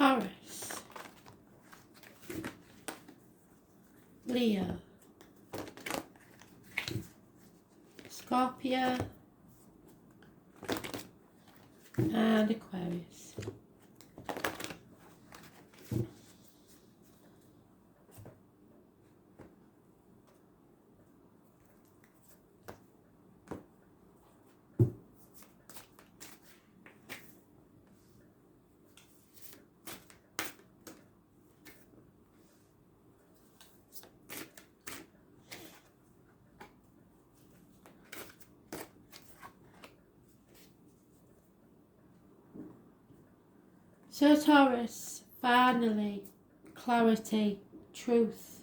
Taurus, Leo, Scorpio, and Aquarius. So Taurus, finally, clarity, truth,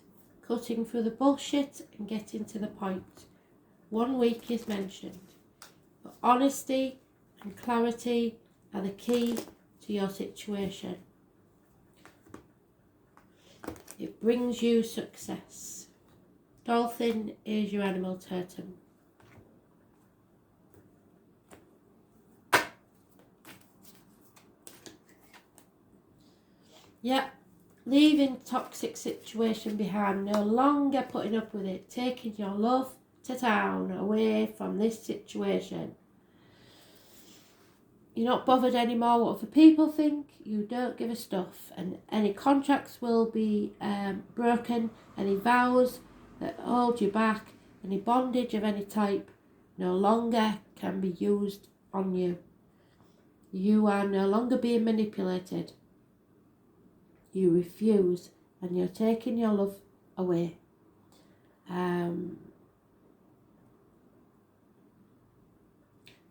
cutting through the bullshit and getting to the point. 1 week is mentioned, but honesty and clarity are the key to your situation. It brings you success. Dolphin is your animal totem. Yep, leaving toxic situation behind, no longer putting up with it, taking your love to town away from this situation. You're not bothered anymore what other people think, you don't give a stuff, and any contracts will be broken, any vows that hold you back, any bondage of any type no longer can be used on you. You are no longer being manipulated. You refuse, and you're taking your love away.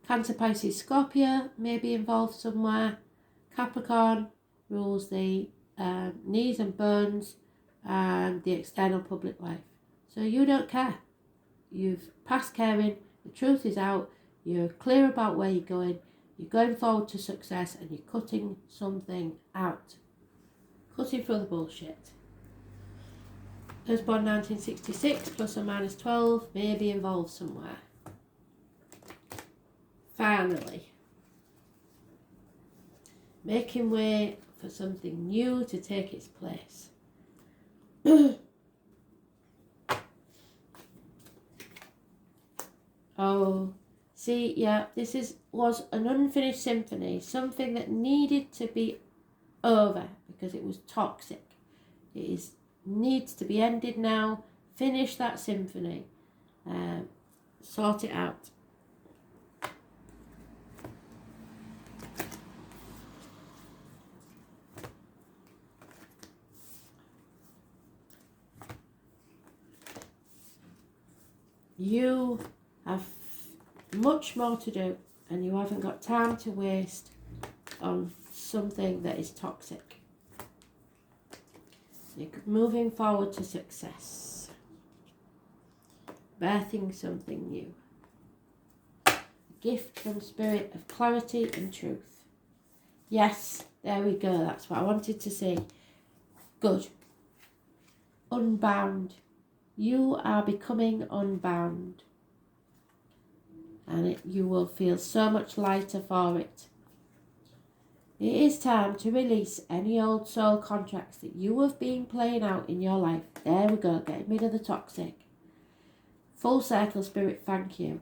Cancer, Pisces, Scorpio may be involved somewhere. Capricorn rules the knees and bones and the external public life. So you don't care. You've passed caring, the truth is out, you're clear about where you're going forward to success, and you're cutting something out. Cutting through the bullshit. Those born 1966 plus or minus 12 may be involved somewhere. Finally, making way for something new to take its place. Oh, see, yeah, this was an unfinished symphony, something that needed to be over because it was toxic. It needs to be ended now. Finish that symphony. Sort it out. You have much more to do, and you haven't got time to waste on something that is toxic. You're moving forward to success. Birthing something new. A gift from spirit of clarity and truth. Yes, there we go. That's what I wanted to say. Good. Unbound. You are becoming unbound. And you will feel so much lighter for it. It is time to release any old soul contracts that you have been playing out in your life. There we go, getting rid of the toxic. Full circle, spirit, thank you.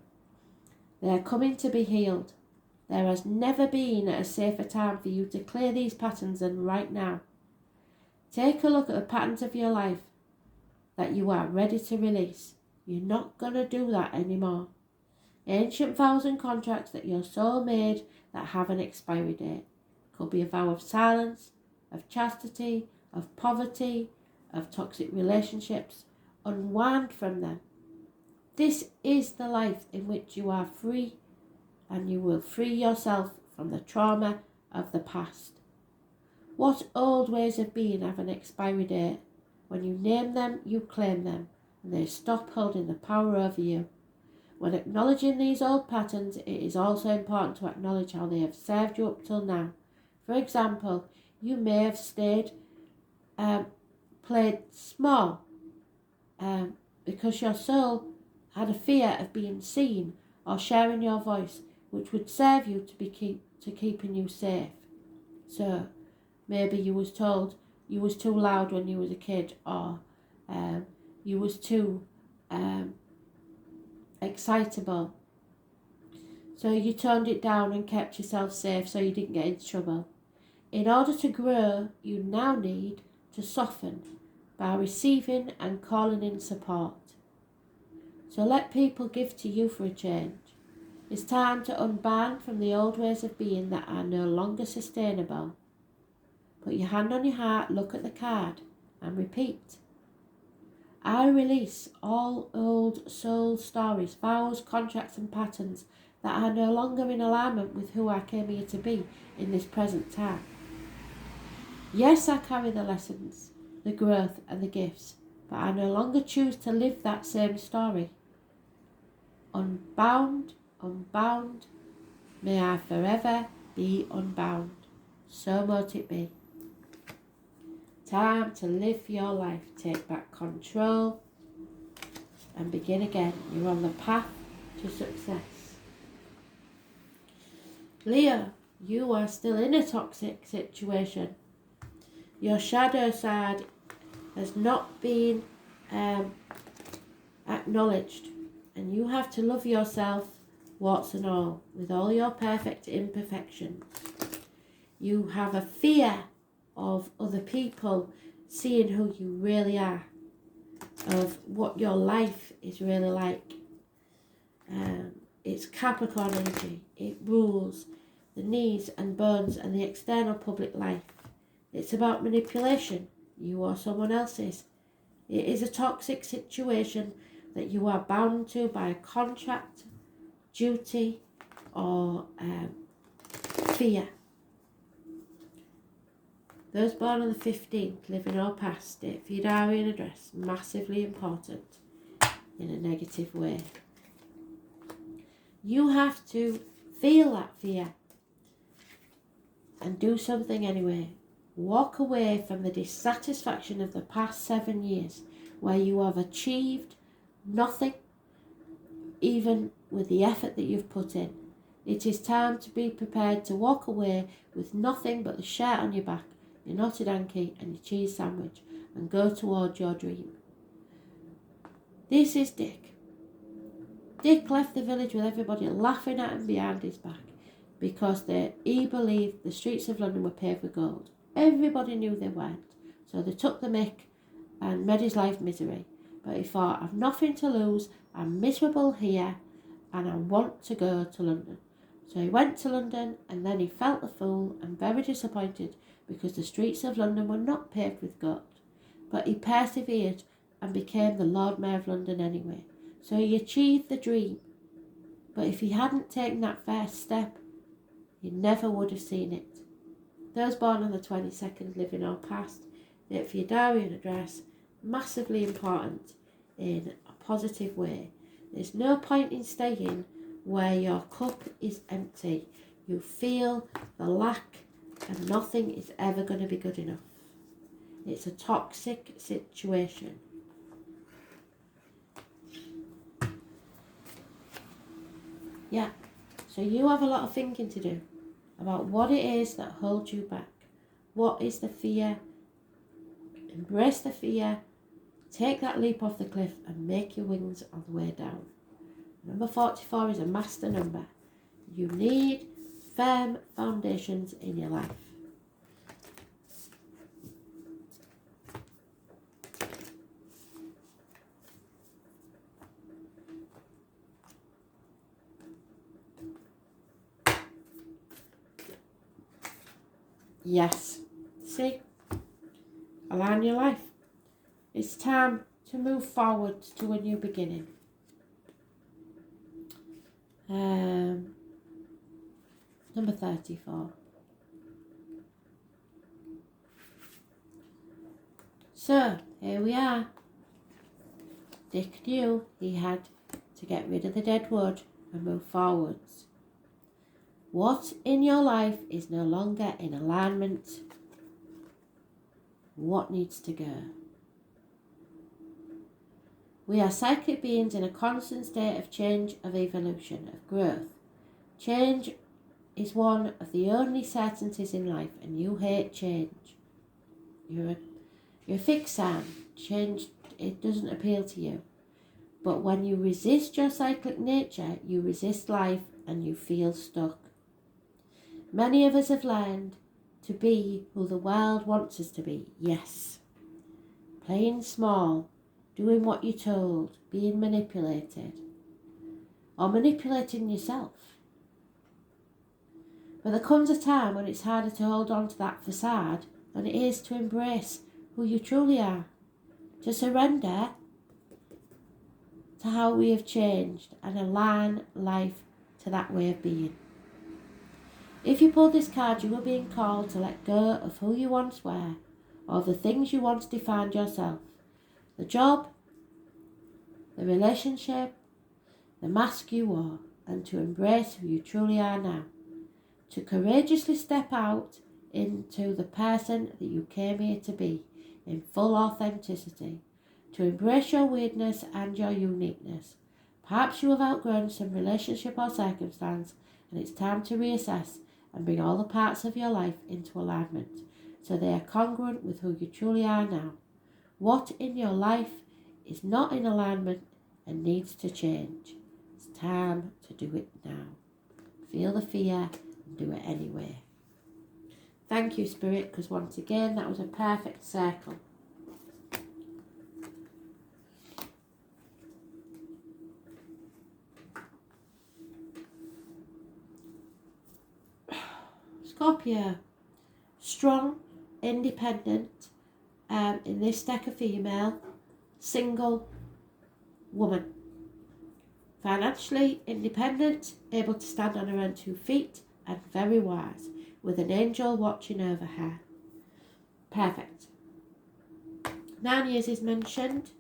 They are coming to be healed. There has never been a safer time for you to clear these patterns than right now. Take a look at the patterns of your life that you are ready to release. You're not going to do that anymore. Ancient vows and contracts that your soul made that have an expiry date. Could be a vow of silence, of chastity, of poverty, of toxic relationships. Unwind from them. This is the life in which you are free, and you will free yourself from the trauma of the past. What old ways of being have an expiry date? When you name them, you claim them, and they stop holding the power over you. When acknowledging these old patterns, it is also important to acknowledge how they have served you up till now. For example, you may have played small because your soul had a fear of being seen or sharing your voice, which would serve you to keeping you safe. So Maybe you was told you was too loud when you was a kid, or you was too excitable. So you toned it down and kept yourself safe so you didn't get into trouble. In order to grow, you now need to soften by receiving and calling in support. So let people give to you for a change. It's time to unbind from the old ways of being that are no longer sustainable. Put your hand on your heart, look at the card, and repeat. I release all old soul stories, vows, contracts and patterns that are no longer in alignment with who I came here to be in this present time. Yes, I carry the lessons, the growth and the gifts, but I no longer choose to live that same story. Unbound, unbound, may I forever be unbound. So mote it be. Time to live your life. Take back control and begin again. You're on the path to success. Leo, you are still in a toxic situation. Your shadow side has not been acknowledged, and you have to love yourself, warts and all, with all your perfect imperfections. You have a fear of other people seeing who you really are, of what your life is really like. It's Capricorn energy. It rules the knees and bones and the external public life. It's about manipulation, you or someone else's. It is a toxic situation that you are bound to by a contract, duty, or fear. Those born on the 15th, living or past, date for your diary and address, massively important in a negative way. You have to feel that fear and do something anyway. Walk away from the dissatisfaction of the past 7 years where you have achieved nothing, even with the effort that you've put in. It is time to be prepared to walk away with nothing but the shirt on your back, your knotted hanky and your cheese sandwich, and go towards your dream. This is Dick. Dick left the village with everybody laughing at him behind his back because he believed the streets of London were paved with gold. Everybody knew they weren't, so they took the mick and made his life misery. But he thought, I've nothing to lose, I'm miserable here, and I want to go to London. So he went to London, and then he felt a fool and very disappointed because the streets of London were not paved with gold. But he persevered and became the Lord Mayor of London anyway. So he achieved the dream. But if he hadn't taken that first step, he never would have seen it. Those born on the 22nd, living or past, date for your diary and address, massively important in a positive way. There's no point in staying where your cup is empty. You feel the lack and nothing is ever going to be good enough. It's a toxic situation. Yeah, so you have a lot of thinking to do about what it is that holds you back. What is the fear? Embrace the fear, take that leap off the cliff and make your wings on the way down. Number 44 is a master number. You need firm foundations in your life. Yes, see, align your life. It's time to move forward to a new beginning. Number 34. So, here we are. Dick knew he had to get rid of the dead wood and move forwards. What in your life is no longer in alignment? What needs to go? We are psychic beings in a constant state of change, of evolution, of growth. Change is one of the only certainties in life, and you hate change. You're a fixed sign. Change, it doesn't appeal to you. But when you resist your cyclic nature, you resist life and you feel stuck. Many of us have learned to be who the world wants us to be. Yes. Playing small, doing what you're told, being manipulated, or manipulating yourself. But there comes a time when it's harder to hold on to that facade than it is to embrace who you truly are, to surrender to how we have changed and align life to that way of being. If you pull this card, you are being called to let go of who you once were, or the things you once defined yourself. The job, the relationship, the mask you wore, and to embrace who you truly are now. To courageously step out into the person that you came here to be, in full authenticity. To embrace your weirdness and your uniqueness. Perhaps you have outgrown some relationship or circumstance, and it's time to reassess and bring all the parts of your life into alignment, so they are congruent with who you truly are now. What in your life is not in alignment and needs to change? It's time to do it now. Feel the fear and do it anyway. Thank you, Spirit, because once again, that was a perfect circle. Scorpio, strong, independent, in this deck a female, single woman. Financially independent, able to stand on her own 2 feet, and very wise, with an angel watching over her. Perfect. 9 years is mentioned,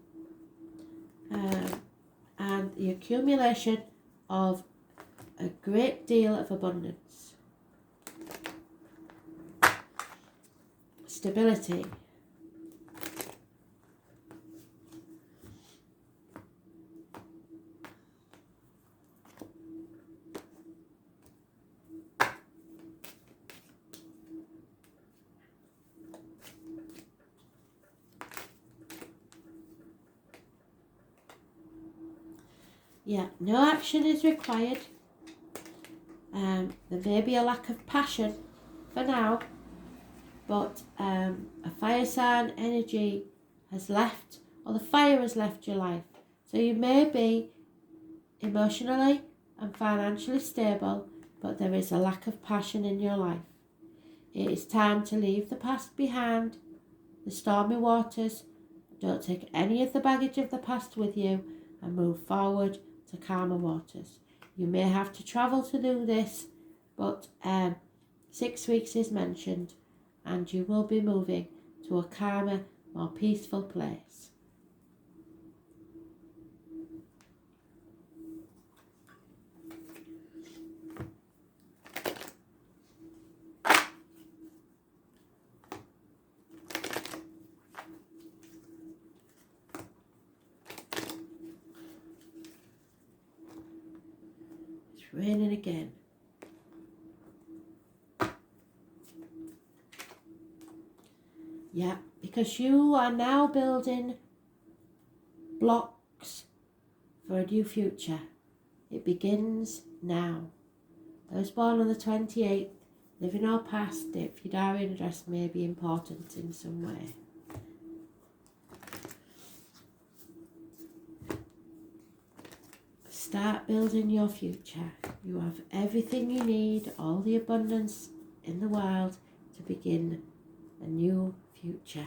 and the accumulation of a great deal of abundance. Stability. Yeah, no action is required. There may be a lack of passion for now, but a fire sign energy has left, or the fire has left your life. So you may be emotionally and financially stable, but there is a lack of passion in your life. It is time to leave the past behind, the stormy waters. Don't take any of the baggage of the past with you and move forward to calmer waters. You may have to travel to do this, but 6 weeks is mentioned, and you will be moving to a calmer, more peaceful place. It's raining again. Yeah, because you are now building blocks for a new future. It begins now. I was born on the 28th. Living or past, if your diary address may be important in some way. Start building your future. You have everything you need, all the abundance in the world to begin a new future.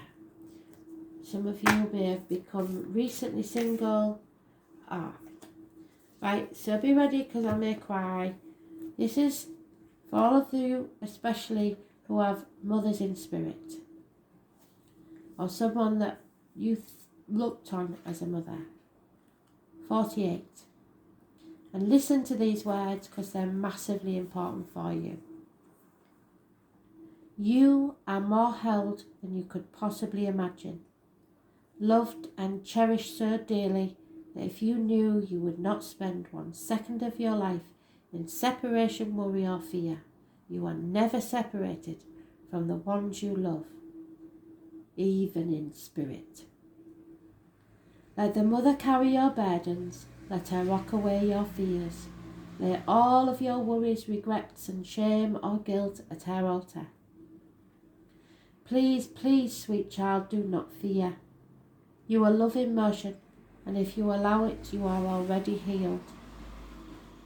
Some of you may have become recently single. Right, so be ready because I may cry. This is for all of you, especially who have mothers in spirit, or someone that you looked on as a mother. 48. And listen to these words because they're massively important for you. You are more held than you could possibly imagine, loved and cherished so dearly that if you knew you would not spend 1 second of your life in separation, worry or fear, You are never separated from the ones you love, even in spirit. Let the mother carry your burdens. Let her rock away your fears. Lay all of your worries, regrets, and shame or guilt at her altar. Please, please, sweet child, do not fear. You are love in motion, and if you allow it, you are already healed.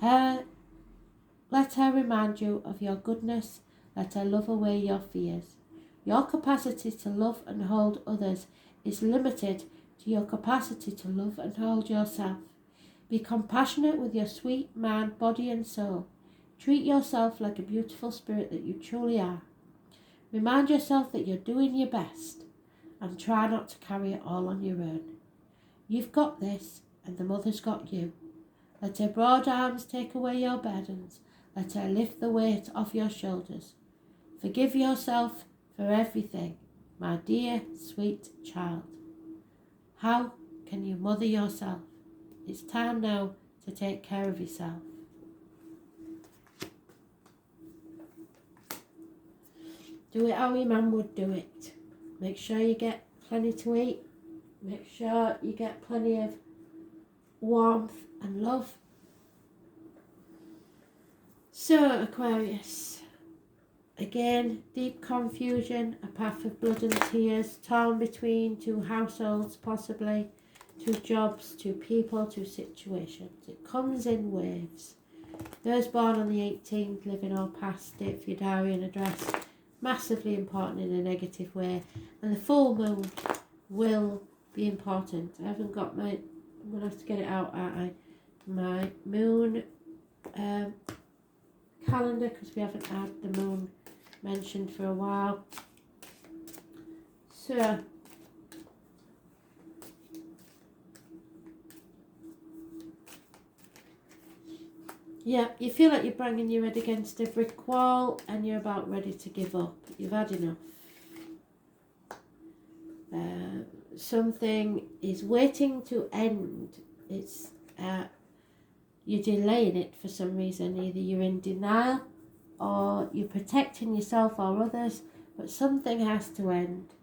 Let her remind you of your goodness. Let her love away your fears. Your capacity to love and hold others is limited to your capacity to love and hold yourself. Be compassionate with your sweet mind, body and soul. Treat yourself like a beautiful spirit that you truly are. Remind yourself that you're doing your best and try not to carry it all on your own. You've got this and the mother's got you. Let her broad arms take away your burdens. Let her lift the weight off your shoulders. Forgive yourself for everything, my dear, sweet child. How can you mother yourself? It's time now to take care of yourself. Do it how your mum would do it. Make sure you get plenty to eat. Make sure you get plenty of warmth and love. So, Aquarius, again, deep confusion, a path of blood and tears, torn between two households, possibly, two jobs, two people, two situations. It comes in waves. Those born on the 18th, living or past, date for your diary and address, massively important in a negative way. And the full moon will be important. I haven't got my, I'm going to have to get it out, aren't I? My moon calendar, because we haven't had the moon mentioned for a while. So, yeah, you feel like you're banging your head against a brick wall and you're about ready to give up. You've had enough. Something is waiting to end. It's you're delaying it for some reason. Either you're in denial or you're protecting yourself or others, but something has to end.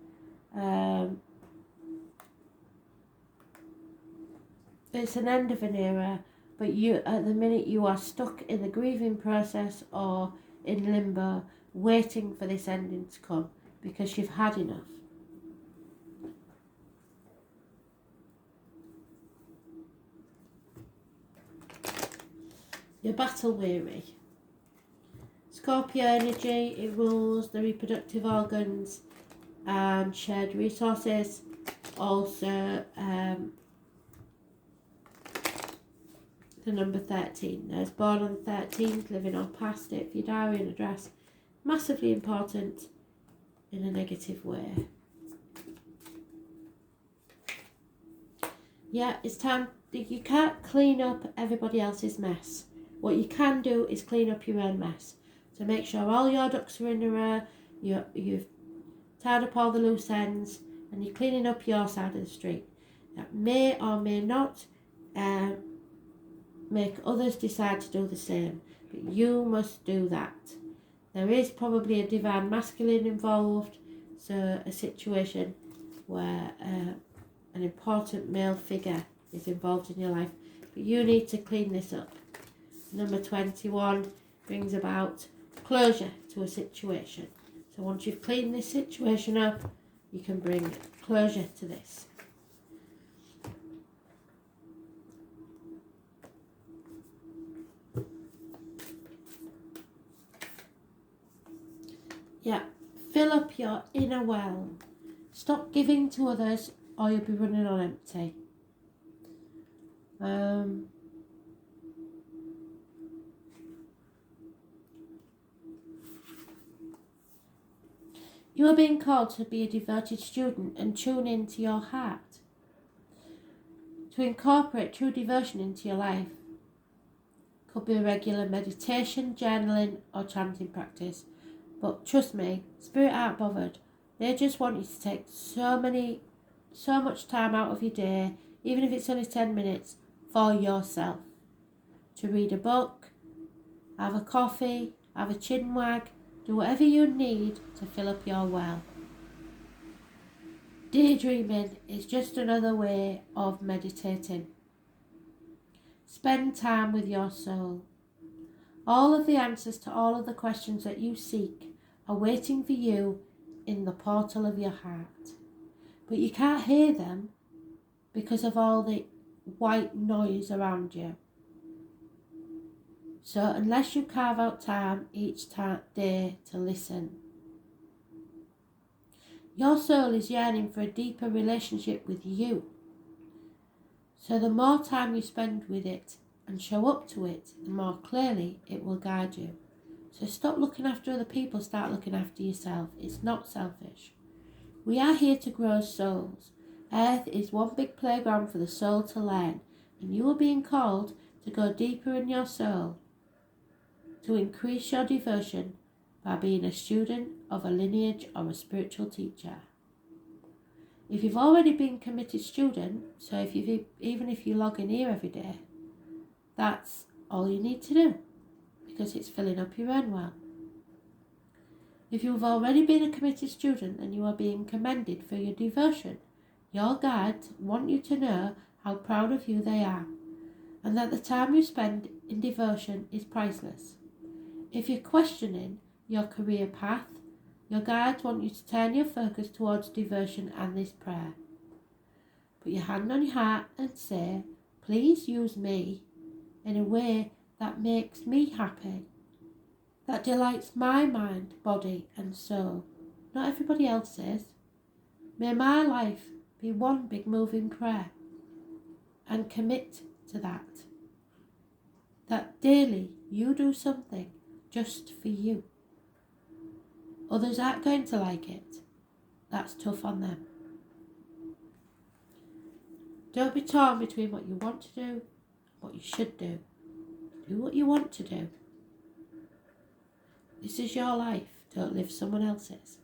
It's an end of an era, but you, at the minute, you are stuck in the grieving process or in limbo, waiting for this ending to come because you've had enough. You're battle weary. Scorpio energy, it rules the reproductive organs and shared resources. Also, the number 13. Those born on the 13th, living or past it, for your diary and address, massively important in a negative way. Yeah, it's time. You can't clean up everybody else's mess. What you can do is clean up your own mess. So make sure all your ducks are in a row, you've tied up all the loose ends, and you're cleaning up your side of the street. That may or may not make others decide to do the same, but you must do that. There is probably a divine masculine involved, so a situation where an important male figure is involved in your life, but you need to clean this up. Number 21 brings about closure to a situation. So once you've cleaned this situation up, you can bring closure to this. Yeah, fill up your inner well. Stop giving to others or you'll be running on empty. You are being called to be a devoted student and tune into your heart. To incorporate true devotion into your life. Could be regular meditation, journaling or chanting practice. But trust me, Spirit aren't bothered. They just want you to take so much time out of your day, even if it's only 10 minutes, for yourself. To read a book, have a coffee, have a chin wag, Do whatever you need to fill up your well. Daydreaming is just another way of meditating. Spend time with your soul. All of the answers to all of the questions that you seek are waiting for you in the portal of your heart. But you can't hear them because of all the white noise around you. So unless you carve out time each day to listen, your soul is yearning for a deeper relationship with you. So the more time you spend with it and show up to it, the more clearly it will guide you. So stop looking after other people, start looking after yourself. It's not selfish. We are here to grow as souls. Earth is one big playground for the soul to learn, and you are being called to go deeper in your soul, to increase your devotion by being a student of a lineage or a spiritual teacher. If you've already been committed student, so even if you log in here every day, that's all you need to do, because it's filling up your own well. If you've already been a committed student, then you are being commended for your devotion. Your guides want you to know how proud of you they are, and that the time you spend in devotion is priceless. If you're questioning your career path, your guides want you to turn your focus towards devotion and this prayer. Put your hand on your heart and say, please use me in a way that makes me happy, that delights my mind, body and soul, not everybody else's. May my life be one big moving prayer, and commit to that daily you do something just for you. Others aren't going to like it. That's tough on them. Don't be torn between what you want to do and what you should do. Do what you want to do. This is your life. Don't live someone else's.